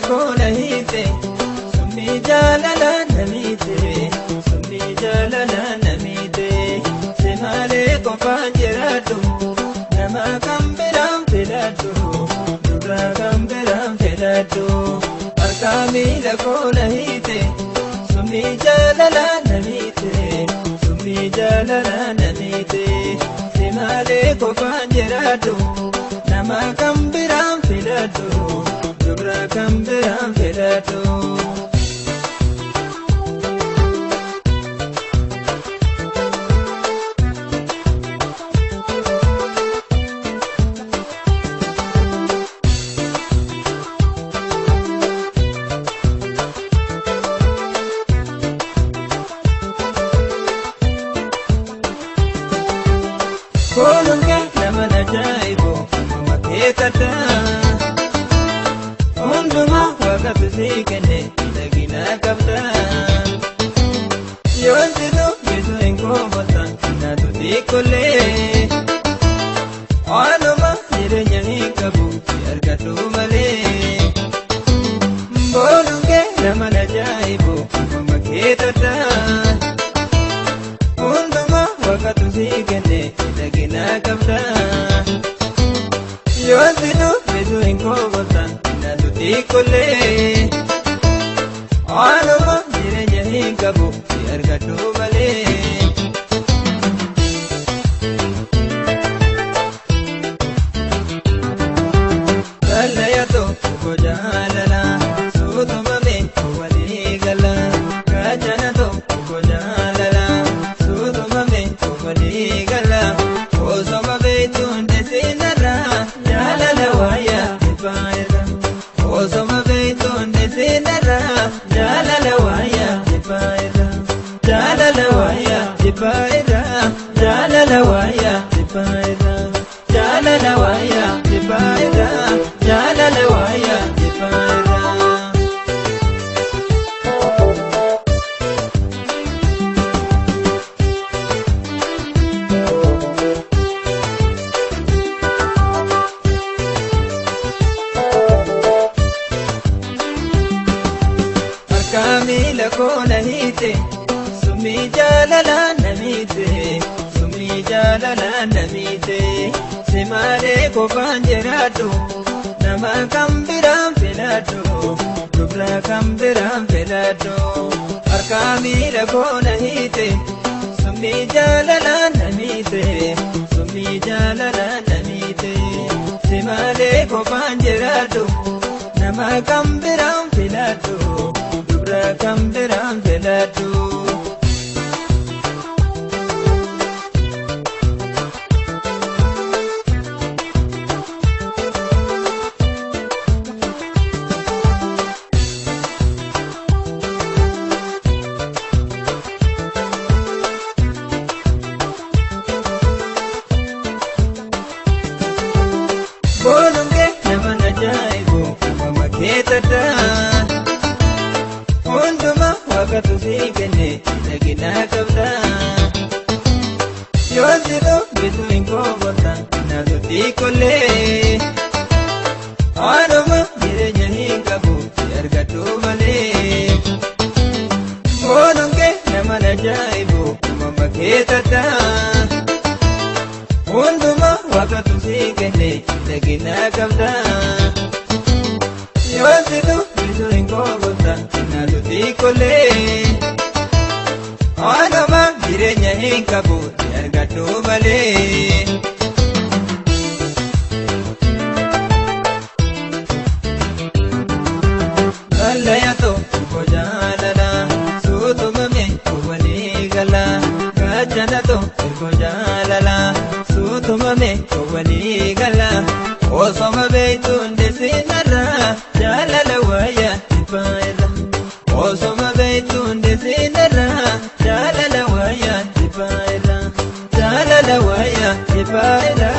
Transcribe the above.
koona hiite summi jaalala namiite summi jaalala namiite si malee qofaan jiraadhu nama kan biraan filadhu dura kan biraan filadhu harka miila koona hiite summi jaalala namiite summi jaalala namiite si malee qofaan jiraadhu nama kan biraan filadhu dura kan biraan filadhu. Koolunke nama najaa'ibu nama keekata hundumaa waaqatu sii kenne miidhagina qabda yoon situ bisu hin koomota naatu xiqqollee waanuma jireenya hin qabu si argadhu malee koolunke nama najaa'ibu nama keekata hundumaa waaqatu sii kenne miidhagina qabda yoon situ bisu hin koomota naatu xiqqollee waanuma jireenya hin qabu si argadhu malee. Kallayatoo tokko jaalala suutumame walii gala gaachanatoo tokko jaalala suutumame walii gala osoma beektuun desinarra jaalala waaya ifaayira osoma beektuun desinarra jaalala waaya ifaayira jaalala waaya ifaayira jaalala waaya ifaayira jaalala waaya ifaayira jaalala waaya ifaayira. Miila koona hiite summi jaalala namiite summi jaalala namiite si malee qofaan jiraadhu nama kan biraan filadhu dubra kan biraan filadhu harka miila koona hiite summi jaalala namiite summi jaalala namiite si malee qofaan jiraadhu nama kan biraan filadhu dubra kan biraan filadhu. Koolunke nama najaa'ibu nama keekata hundumaa waaqatu sii kenne miidhagina qabda yoon situ bisu hin koomota naatu xiqqollee waanuma jireenya hin qabu si argadhu malee koolunke nama najaa'ibu nama keekata hundumaa waaqatu sii kenne miidhagina qabda yoon situ bisu hin koomota naatu xiqqollee waanuma jireenya hin qabu si argadhu malee. Kallayatoo tokko jaalala suutumame walii gala gaachanatoo tokko jaalala suutumame walii gala osoma beektuun desinarra jaalala waaya ifaayira osoma beektuun desinarra jaalala waaya ifaayira jaalala waaya ifaayira